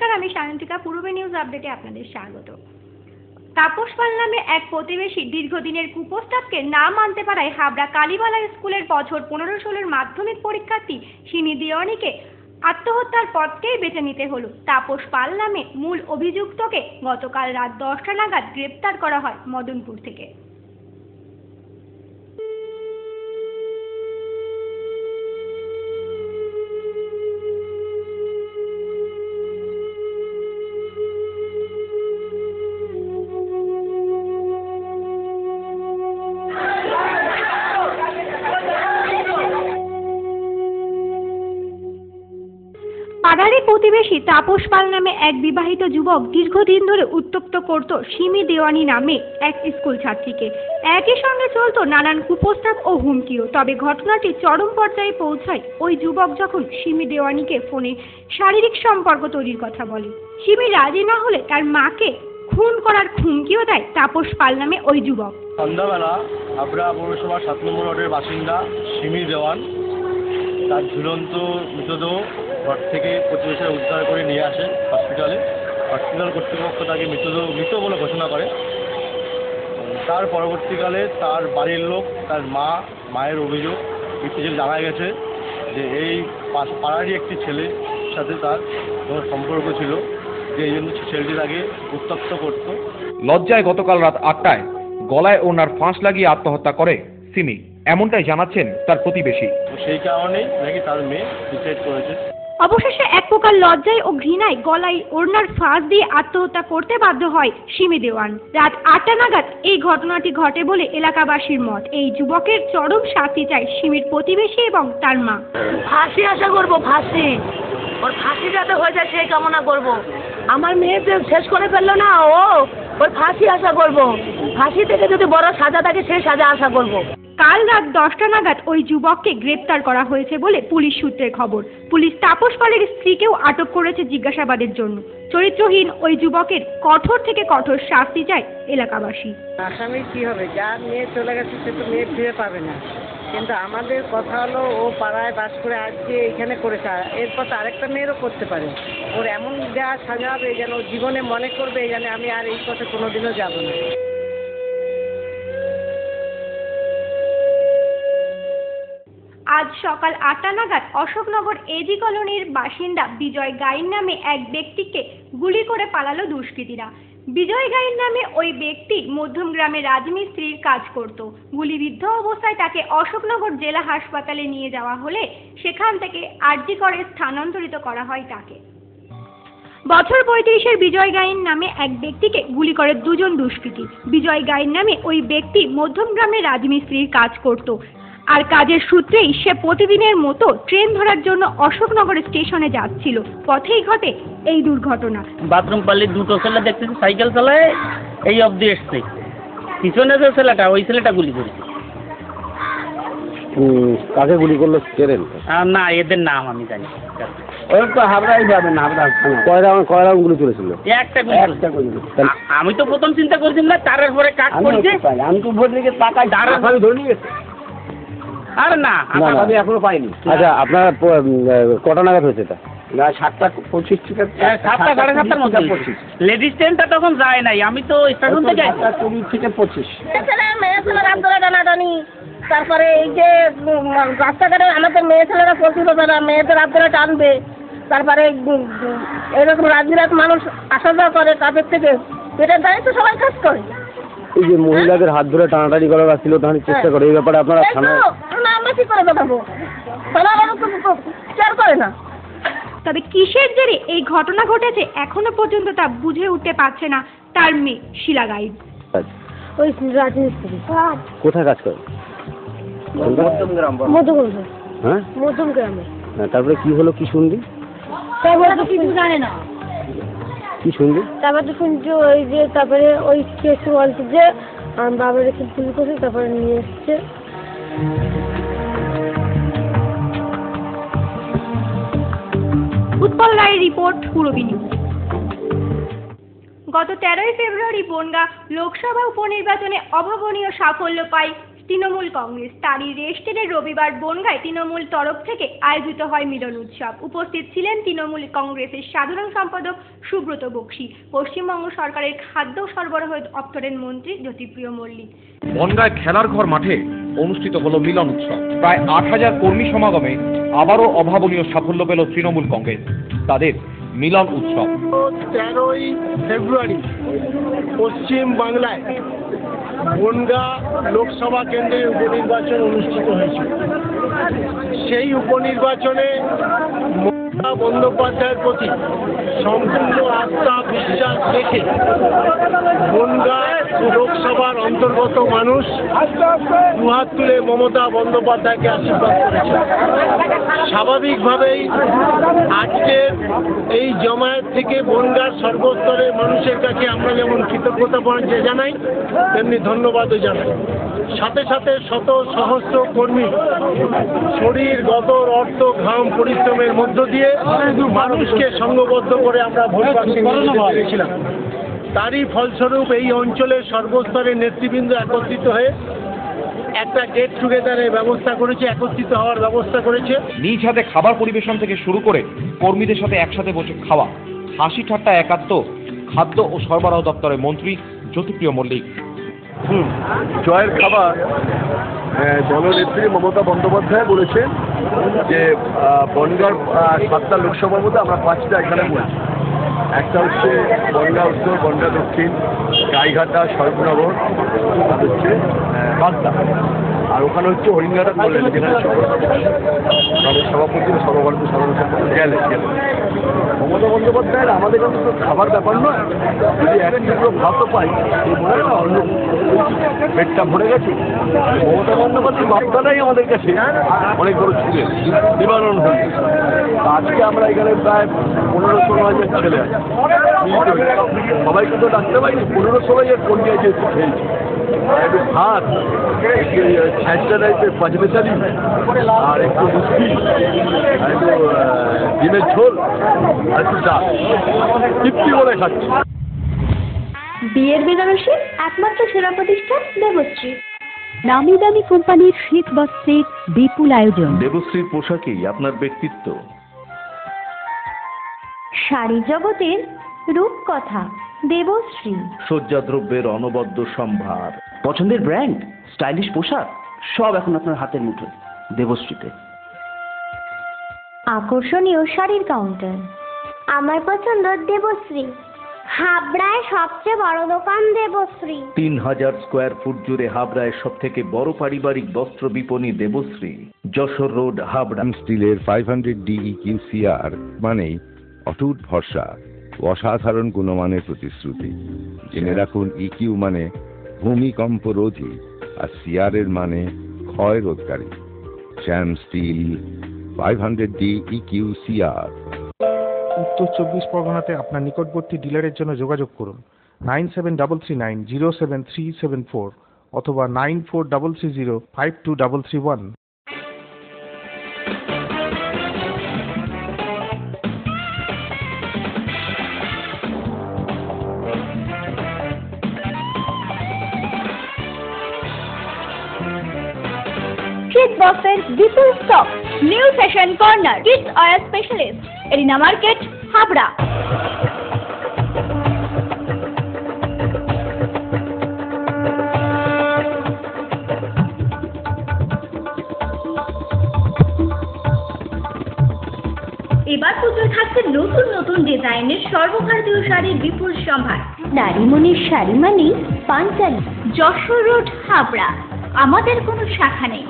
নমস্কার, আমি সায়ন্তিকা। পূর্বে নিউজ আপডেটে আপনাদের স্বাগত। তাপস পাল নামে এক প্রতিবেশী দীর্ঘদিনের কুপ্রস্তাবকে না মানতে পারায় হাবড়া কালীবালা স্কুলের বছর 15-16 মাধ্যমিক পরীক্ষার্থী সিমি দেওয়ানিকে আত্মহত্যার পথকেই বেছে নিতে হলো। তাপস পাল নামে মূল অভিযুক্তকে গতকাল রাত 10টা নাগাদ গ্রেপ্তার করা হয় মদনপুর থেকে। পাড়ারই প্রতিবেশী তাপস পাল নামে এক বিবাহিত যুবক দীর্ঘদিন ধরে উত্তপ্ত করত সিমি দেওয়ানি নামে এক স্কুল ছাত্রীকে। একই সঙ্গে চলত নানান কুপ্রস্তাব ও হুমকিও। তবে ঘটনাটি চরম পর্যায়ে পৌঁছায় ওই যুবক যখন সিমি দেওয়ানিকে ফোনে শারীরিক সম্পর্ক তৈরির কথা বলে। সিমি রাজি না হলে তার মাকে খুন করার হুমকিও দেয় তাপস পাল নামে ওই যুবক। সন্ধ্যাবেলা হাবড়া পৌরসভা 7 নম্বর ওয়ার্ডের বাসিন্দা সিমি দেওয়ান তার ঝুলন্ত মৃতদেহ ঘর থেকে প্রতিবেশীরা উদ্ধার করে নিয়ে আসে হসপিটাল কর্তৃপক্ষ তাকে মৃত বলে ঘোষণা করে। তার পরবর্তীকালে তার বাড়ির লোক, তার মায়ের অভিযোগ কিছু জানা গেছে যে এই পাড়ারই একটি ছেলের সাথে তার কোনো সম্পর্ক ছিল, যে এই জন্য ছেলেটি তাকে উত্তপ্ত করত। লজ্জায় গতকাল রাত 8টায় গলায় ওনার ফাঁস লাগিয়ে আত্মহত্যা করে সিমি, এমনটাই জানাচ্ছেন তার প্রতিবেশী। সেই কারণেই নাকি তার মেয়ে সুইসাইড করেছে। অবশেষে এক প্রকার লজ্জায় ও ঘৃণায় গলায় ওড়নার ফাঁস দিয়ে আত্মহত্যা করতে বাধ্য হয় সিমি দেওয়ান। রাত 8টা নাগাদ এই ঘটনাটি ঘটে বলে এলাকাবাসীর মত। এই যুবকের চরম শাস্তি চায় সিমির প্রতিবেশী এবং তার মা। ফাঁসি আশা করবো, ফাঁসি, ওর ফাঁসি যাতে হয়ে যায় সেই কামনা করব। আমার মেয়েকে শেষ করে ফেললো না ওর ফাঁসি আশা করব। ফাঁসি থেকে যদি বড় সাজা থাকে সেই সাজা আশা করব। কাল রাত 10টা নাগাদ ওই যুবককে গ্রেপ্তার করা হয়েছে বলে পুলিশ সূত্রের খবর। পুলিশ তাপস পালের স্ত্রীকেও আটক করেছে জিজ্ঞাসাবাদের জন্য। চরিত্রহীন ওই যুবকের কঠোর থেকে কঠোর শাস্তি চায় এলাকাবাসী। আসামি কি হবে? যার মেয়ে চলে গেছে সে তো মেয়ে ফিরে পাবে না, কিন্তু আমাদের কথা হলো ও পাড়ায় বাস করে আজকে এখানে করেছে, এরপর তো আরেকটা মেয়েরও করতে পারে। ওর এমন দেওয়া সাজা হবে যেন ও জীবনে মনে করবে যেন আমি আর এই পথে কোনোদিনও যাব না। আজ সকাল 8টা নাগাদ অশোকনগর এজি কলোনির বাসিন্দা বিজয় গাইন নামে এক ব্যক্তিকে গুলি করে পালালো দুষ্কৃতীরা। বিজয় গাইন নামে ওই ব্যক্তি মধ্যম গ্রামে রাজমিস্ত্রির কাজ করত। গুলিবিদ্ধ অবস্থায় তাকে অশোকনগর জেলা হাসপাতালে নিয়ে যাওয়া হলে সেখান থেকে আরজি করে স্থানান্তরিত করা হয় তাকে। বছর 35-এর বিজয় গাইন নামে এক ব্যক্তিকে গুলি করে দুজন দুষ্কৃতী। বিজয় গাইন নামে ওই ব্যক্তি মধ্যম গ্রামে রাজমিস্ত্রির কাজ করত, আর কাজের সূত্রেই সে প্রতিদিনের মতো ট্রেন ধরার জন্য অশোকনগর স্টেশনে যাচ্ছিল। পথেই ঘটে এই দুর্ঘটনা। বাথরুম পাল্লি দুটো ছেলে দেখতেছি সাইকেল চালায় এই অবধি এসছে, পিছনে যে ছেলেটা ওই ছেলেটা গুলি করেছে। কাকে গুলি করলো চেনেন? না, এদের নাম আমি জানি। ওই তো হাবড়াই যাবেন, হাবড়া কয় রাউন্ড গুলি চলেছিল? একটা গুলি। আমি তো প্রথম চিন্তা করছিলাম না, তারের পরে কাট করছে। আমি তো ভোট দিকে তাকাই, আমি ধরে নিয়ে গেছি। আরে না, আমি এখনো পাইনি। আচ্ছা, আপনার কটা নাগাদ হয়েছে এটা? না, 7:25 থেকে 7টা 7:30টার মধ্যে। লেডিস ট্রেনটা তখন যায় নাই, আমি তো স্টেশন থেকে 7:20 থেকে 25। মেয়ে ছেলেরা আন্দোলন টানাটানি, তারপরে এই যে রাস্তাঘাটে আমাদের মেয়ে ছেলেরা পড়ছিল, তারা মেয়েদের আন্দোলন টানবে, তারপরে এরকম রাজবিরাট মানুষ আসা যাওয়া করে কাপের থেকে, এটার দায়িত্ব সবাই কাজ করে। এই যে মহিলাদের হাত ধরে টানাটানি করা ছিল, টানার চেষ্টা করে, এই ব্যাপারে আপনারা থানায় আমরা কি করে দেখাবো? থানারা বিচার করে না। তবে কিসের জেরে এই ঘটনা ঘটেছে এখনো পর্যন্ত তা বুঝে উঠতে পারছে না তার মেয়ে শিলা গাইন। ওই রাজমিস্ত্রি। কোথায় কাজ করে? মধ্যম গ্রামে। তারপরে কি হলো, কি শুনলি? তারপরে তো কিছু জানে না। কি শুনলি? তারপরে তো শুনছি ওই যে তারপরে ওই কেস বলছে যে আমার বাবার এসে ভুল করছে, তারপরে নিয়ে এসছে। উৎপল রায়ের রিপোর্ট, পূরবী নিউজ। গত 13ই ফেব্রুয়ারি বনগাঁ লোকসভা উপনির্বাচনে অভাবনীয় সাফল্য পায় তৃণমূল কংগ্রেস। তারই রেশ টেনে রবিবার বনগাঁয় তৃণমূল তরফ থেকে আয়োজিত হয় মিলন উৎসব। উপস্থিত ছিলেন তৃণমূল কংগ্রেসের সাধারণ সম্পাদক সুব্রত বক্সী, পশ্চিমবঙ্গ সরকারের খাদ্য সরবরাহ দপ্তরের মন্ত্রী জ্যোতিপ্রিয় মল্লিক। বনগাঁয় খেলার ঘর মাঠে অনুষ্ঠিত হলো মিলন উৎসব। প্রায় 8,000 কর্মী সমাগমে আবারও অভাবনীয় সাফল্য পেল তৃণমূল কংগ্রেস। তাদের মিলন উৎসব 13ই ফেব্রুয়ারি পশ্চিম বাংলায় বনগাঁ লোকসভা কেন্দ্রের উপনির্বাচন অনুষ্ঠিত হয়েছে। সেই উপনির্বাচনে মমতা বন্দ্যোপাধ্যায়ের প্রতি সম্পূর্ণ আস্থা বিশ্বাস রেখে বনগাঁ লোকসভার অন্তর্গত মানুষ দুহাত তুলে মমতা বন্দ্যোপাধ্যায়কে আশীর্বাদ করেছে। স্বাভাবিকভাবেই আজকের এই জমায়েত থেকে বনগাঁর সর্বস্তরের মানুষের কাছে আমরা যেমন কৃতজ্ঞতা জানাই, তেমনি ধন্যবাদও জানাই। সাথে সাথে শত সহস্র কর্মী শরীর, গতর, অর্থ, ঘাম, পরিশ্রমের মধ্য দিয়ে মানুষকে সংঘবদ্ধ করে আমরা ভোট বাক্সে পেরেছিলাম। তারই ফলস্বরূপ এই অঞ্চলের সর্বস্তরের নেতৃবৃন্দ একত্রিত হয়ে একটা গেট টুগেদারের ব্যবস্থা করেছে, একত্রিত হওয়ার ব্যবস্থা করেছে। নিজ হাতে খাবার পরিবেশন থেকে শুরু করে কর্মীদের সাথে একসাথে বসে খাওয়া, হাসি ঠাট্টা একাত্ম খাদ্য ও সরবরাহ দপ্তরের মন্ত্রী জ্যোতিপ্রিয় মল্লিক। জয়ের খাবার দলনেত্রী মমতা বন্দ্যোপাধ্যায় বলেছেন যে বনগাঁর 7টা লোকসভার মধ্যে আমরা 5টা এখানে বলছি। একটা হচ্ছে বনগাঁ উত্তর, বনগাঁ দক্ষিণ, গাইঘাটা, স্বরূপনগর, আর হচ্ছে বাগদা, আর ওখানে হচ্ছে হরিঙ্গাটা বললেন, যেখানে সভাপতি সর্বভারতীয় সাধারণ সম্পাদক গেলে মমতা বন্দ্যোপাধ্যায়ের আমাদের কাছে তো খাবার ব্যাপার নয়, যদি এক টুকরো ভাতও পাই এই মনে হয় না অন্য পেটটা ভরে গেছে। মমতা বন্দ্যোপাধ্যায়ের বার্তাটাই আমাদের কাছে অনেক বড় ছিলেন, নিবারণ হয়ে। আজকে আমরা এখানে প্রায় 15-16 হাজার ছেলে আছে, সবাইকে তো ডাকতে পারিনি, 15-16 হাজার কর্মী আছে একটু খেয়েছি। একটু ভাত, একটু ছ্যাঁচড়া টাইপের পাঁচবেচারি, আর একটু লুচি, আর একটু ডিমের ঝোল, আর একটু ডাল, তৃপ্তি বলে খাচ্ছি। বিয়ের বেনারসির একমাত্র সেরা প্রতিষ্ঠান দেবশ্রী। নামি দামি কোম্পানির শীত বস্ত্রের বিপুল আয়োজন। দেবশ্রীর পোশাকেই আপনার ব্যক্তিত্ব। শাড়ি জগতের রূপকথা দেবশ্রী। সজ্জাদ্রব্যের অনবদ্য সম্ভার। পছন্দের ব্র্যান্ড, স্টাইলিশ পোশাক, সব এখন আপনার হাতের মুঠোয় দেবশ্রীতে। আকর্ষণীয় শাড়ির কাউন্টার। আমার পছন্দ দেবশ্রী। হাবড়ায় সবচেয়ে বড় দোকান দেবশ্রী। 3000 স্কোয়ার ফুট জুড়ে হাবড়ায় সব থেকে বড় পারিবারিক বস্ত্র বিপণী দেবশ্রী, যশোর রোড, হাবড়া। স্টিলের 500 DEQCR মানেই অটুট ভরসা, অসাধারণ গুণমানের প্রতিশ্রুতি। জেনে রাখুন, EQ মানে ভূমিকম্প রোধী, আর CR এর মানে ক্ষয় রোধকারী। শ্যাম স্টিল 500 DEQCR। উত্তর 24 পরগনাতে আপনার নিকটবর্তী ডিলারের জন্য যোগাযোগ করুন 9733907374 অথবা 9433052331। শীত বস্ত্রের বিপুল stock. New fashion corner, kids wear specialist, arena market, Habra. এবার পুজোয় থাকছে নতুন নতুন ডিজাইনের সর্বভারতীয় শাড়ির বিপুল সম্ভার। নারীমণির শাড়ি মানে পাঞ্চালী। যশোর রোড, হাবড়া। আমাদের কোনো শাখা নেই।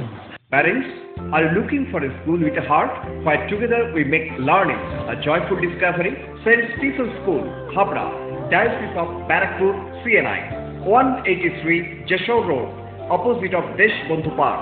Parents, are you looking for a school with a heart? Where together we make learning a joyful discovery? St. Stephen's School, Habra, Diocese of Barakpur, CNI, 183 Jashore Road, opposite of Desh Bondhu Park,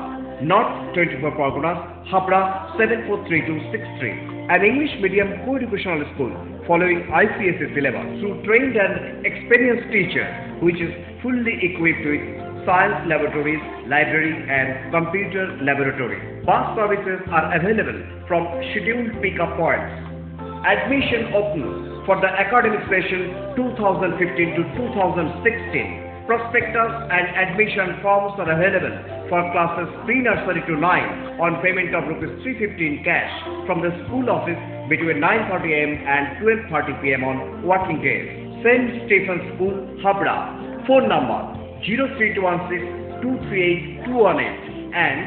North 24 Parganas, Habra 743263. An English medium co-educational school following ICSE syllabus through trained and experienced teacher, which is fully equipped with science laboratories, library and computer laboratory. Bus services are available from scheduled pick-up points. Admission open for the academic session 2015 to 2016. Prospectus and admission forms are available for classes pre-nursery to 9 on payment of ₹315 cash from the school office between 9:30 am and 12:30 pm on working days. St. Stephen's School, Habra. Phone number 03216 238 218 and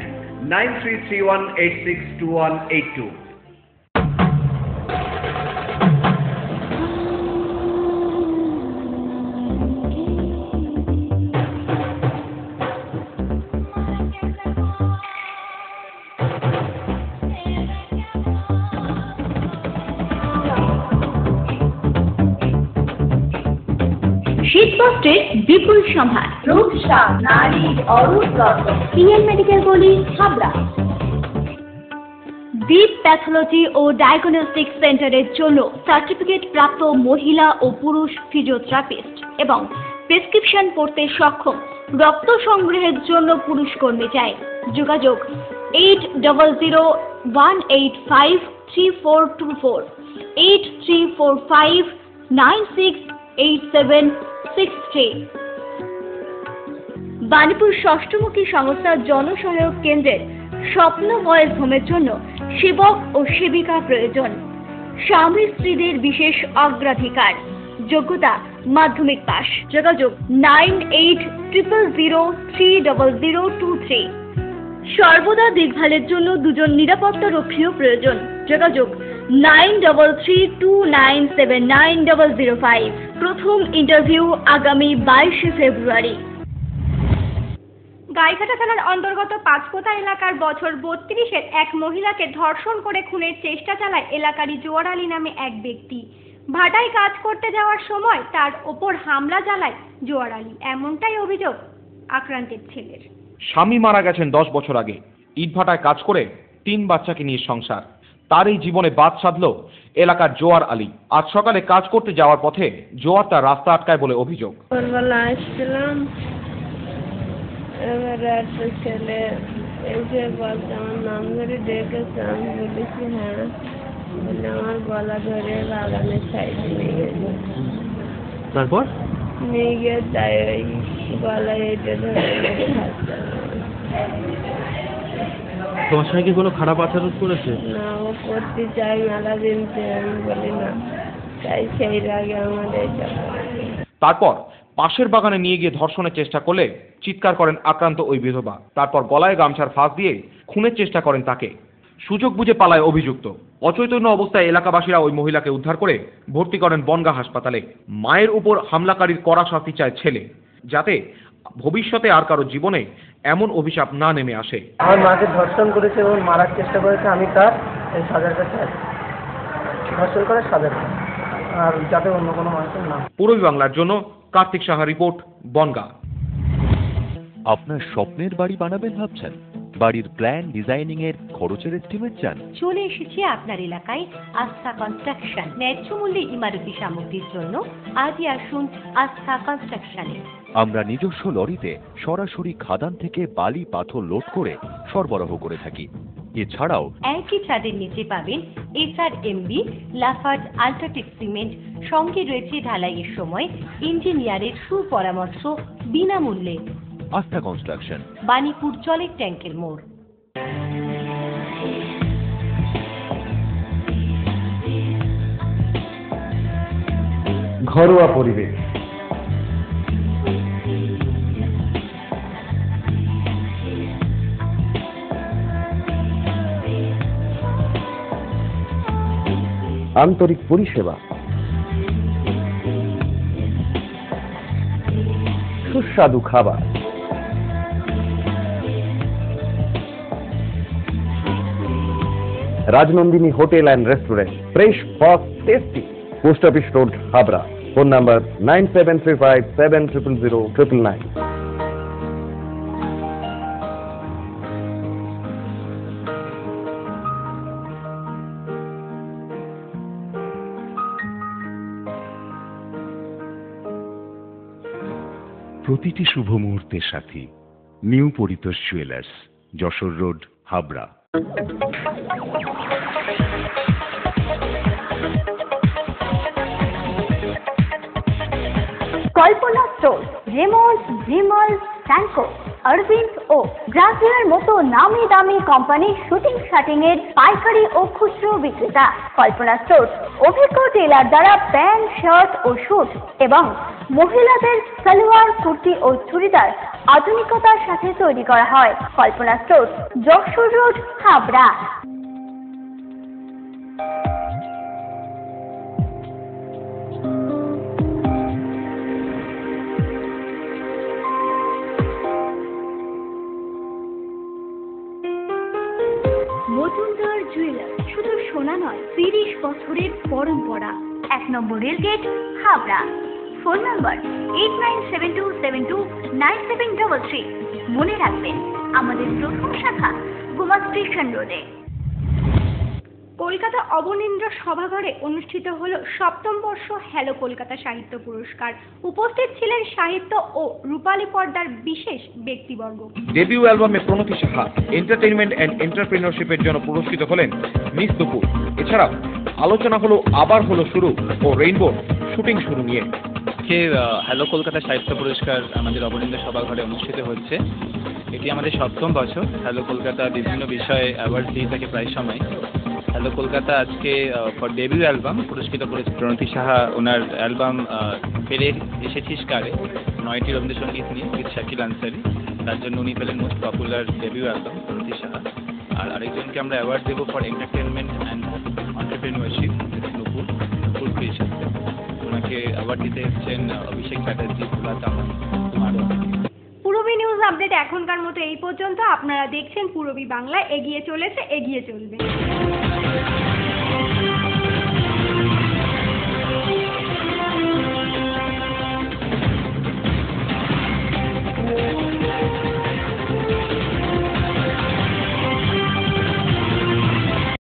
9331862182. শীতবস্ত্রের বিপুল সম্ভার, রূপসা নারীর অরূপ রত্ন, PN medical গলি, হাবড়া। দীপ pathology ও diagnostic সেন্টারের জন্য certificate প্রাপ্ত মহিলা ও পুরুষ physiotherapist এবং prescription পড়তে সক্ষম রক্ত সংগ্রহের জন্য পুরুষ কর্মী চাই। যোগাযোগ 8001853424 8345968763। বাণীপুর ষষ্ঠমুখী সংস্থা জনসহায়ক কেন্দ্রের স্বপ্ন বয়েজ হোমের জন্য সেবক ও সেবিকা প্রয়োজন। স্বামী স্ত্রীদের বিশেষ অগ্রাধিকার। যোগ্যতা মাধ্যমিক পাস। যোগাযোগ 9800030023। সর্বদা দেখভালের জন্য দুজন নিরাপত্তা রক্ষীও প্রয়োজন। যোগাযোগ 9329790005। প্রথম ইন্টারভিউ আগামী 22 ফেব্রুয়ারি। গাইঘাটা থানার অন্তর্গত পাঁচপোতা এলাকার বছর 32-এর এক মহিলাকে ধর্ষণ করে খুনের চেষ্টা চালায় এলাকারই জোয়ার আলী নামে এক ব্যক্তি। ভাটায় কাজ করতে যাওয়ার সময় তার ওপর হামলা চালায় জোয়ার আলী, এমনটাই অভিযোগ আক্রান্তের ছেলের। স্বামী মারা গেছেন 10 বছর আগে। ইটভাটায় কাজ করে 3 বাচ্চাকে নিয়ে সংসার। তার এই জীবনে বাদ সাধল এলাকার জোয়ার আলী। আজ সকালে কাজ করতে যাওয়ার পথে জোয়ার তার রাস্তা আটকায় বলে অভিযোগ। এবারে একটা ছেলে এসে বলছে, আমার নাম ধরে ডেকেছে। আমি বলেছি হ্যাঁ, বলে আমার গলা ধরে বাগানের সাইডে নিয়ে গেছে। তারপর নিয়ে গিয়ে তাই ওই গলায় এটা ধরে মেরে খাচ্ছে। তোমার সঙ্গে কি কোনো খারাপ আচরণ করেছে? না, ও করতে চাই মেলা দিন, আমি বলি না, তাই সেই রাগে আমাদের এটা। তারপর পাশের বাগানে নিয়ে গিয়ে ধর্ষণের চেষ্টা করলে চিৎকার করেন আক্রান্ত ওই বিধবা। তারপর গলায় গামছার ফাঁস দিয়ে খুনের চেষ্টা করেন তাকে। সুযোগ বুঝে পালায় অভিযুক্ত। অচৈতন্য অবস্থায় এলাকাবাসীরা ওই মহিলাকে উদ্ধার করে ভর্তি করেন বনগাঁ হাসপাতালে। মায়ের উপর হামলাকারীর কড়া শাস্তি চায় ছেলে, যাতে ভবিষ্যতে আর কারো জীবনে এমন অভিশাপ না নেমে আসে। আমার মাকে ধর্ষণ করেছে এবং মারার চেষ্টা করেছে, আমি তার সাজার কাছে আছি। ধর্ষণ করে সাজা, আর যাতে অন্য কোনো মানুষের না। পূর্বী বাংলার জন্য কার্তিক সাহা রিপোর্ট, বনগাঁ। আপনার স্বপ্নের বাড়ি বানাবেন ভাবছেন? বাড়ির প্ল্যান ডিজাইনিং এর খরচের এস্টিমেট চান? চলে এসেছে আপনার এলাকায় আস্থা কনস্ট্রাকশন। ন্যায্য মূল্যে ইমারতি সামগ্রীর জন্য আজই আসুন আস্থা কনস্ট্রাকশনে। আমরা নিজস্ব লরিতে সরাসরি খাদান থেকে বালি পাথর লোড করে সরবরাহ করে থাকি। এছাড়াও একই ছাদের নিচে পাবেন SRMB, লাফার্জ, আল্ট্রাটেক সিমেন্ট। সঙ্গে রয়েছে ঢালাইয়ের সময় ইঞ্জিনিয়ারের সুপরামর্শ বিনামূল্যে। আস্থা কনস্ট্রাকশন, বাণীপুর জলের ট্যাঙ্কের মোড়। ঘরোয়া পরিবেশ, আন্তরিক পরিষেবা, সুস্বাদু খাবার, Rajnandini hotel and restaurant, fresh, fast, tasty. Post office road, Habra. Phone number 9735700999। প্রতিটি শুভ মুহূর্তের সাথী new Paritosh jewellers, Jessore road, Habra. Kalpana store, Raymonds, Vimal, Sanco, Arvind ও গ্রাসিয়ার মতো নামি দামি কোম্পানির শুটিং শাটিং এর পাইকারি ও খুচরো বিক্রেতা। কল্পনা স্টোর অভিজ্ঞ টেলার দ্বারা প্যান্ট, শার্ট ও স্যুট এবং মহিলাদের সালোয়ার, কুর্তি ও চুড়িদার আধুনিকতার সাথে তৈরি করা হয়। Kalpana store, Jessore road, Habra. Majumdar jewellers শুধু সোনা নয়, 30 বছরের পরম্পরা। 1 number rail gate, Habra. Phone number 8972729733। মনে রাখবেন, আমাদের প্রথম শাখা গোমা স্টেশন রোডে। কলকাতা অবনীন্দ্র সভাঘরে অনুষ্ঠিত হলো 7ম বর্ষ হ্যালো কলকাতা সাহিত্য পুরস্কার। উপস্থিত ছিলেন সাহিত্য ও রূপালী পর্দার বিশেষ ব্যক্তিবর্গ। ডেবিউ অ্যালবামে প্রণতি সাহা এন্টারটেইনমেন্ট অ্যান্ড এন্টারপ্রেনারশিপের জন্য পুরস্কৃত হলেন মিস দুপুর। এছাড়াও আলোচনা হলো আবার হলো শুরু ও রেইনবোর শুটিং শুরু নিয়ে। হ্যালো কলকাতা সাহিত্য পুরস্কার আমাদের অবনীন্দ্র সভাঘরে অনুষ্ঠিত হচ্ছে। এটি আমাদের 7ম বছর। হ্যালো কলকাতা বিভিন্ন বিষয়ে অ্যাওয়ার্ড দিয়ে থাকে প্রায় সময়। হ্যালো কলকাতা আজকে ফর ডেবিউ অ্যালবাম পুরস্কৃত করেছে প্রণতি সাহা। ওনার অ্যালবাম ফেরে এসেছিস কারে 9টি রবীন্দ্রসঙ্গীত নিয়ে উইথ শাকিল আনসারি, তার জন্য উনি পেলেন মোস্ট পপুলার ডেবিউ অ্যালবাম প্রণতি সাহা। আর আরেকজনকে আমরা অ্যাওয়ার্ড দেবো for entertainment and entrepreneurship Nupur creation. ওনাকে অ্যাওয়ার্ড দিতে এসেছেন অভিষেক চ্যাটার্জি, ভোলা তামান, আরও। পূরবী নিউজ আপডেট এখনকার মতো এই পর্যন্ত। আপনারা দেখছেন পূরবী বাংলা, এগিয়ে চলেছে, এগিয়ে চলবে।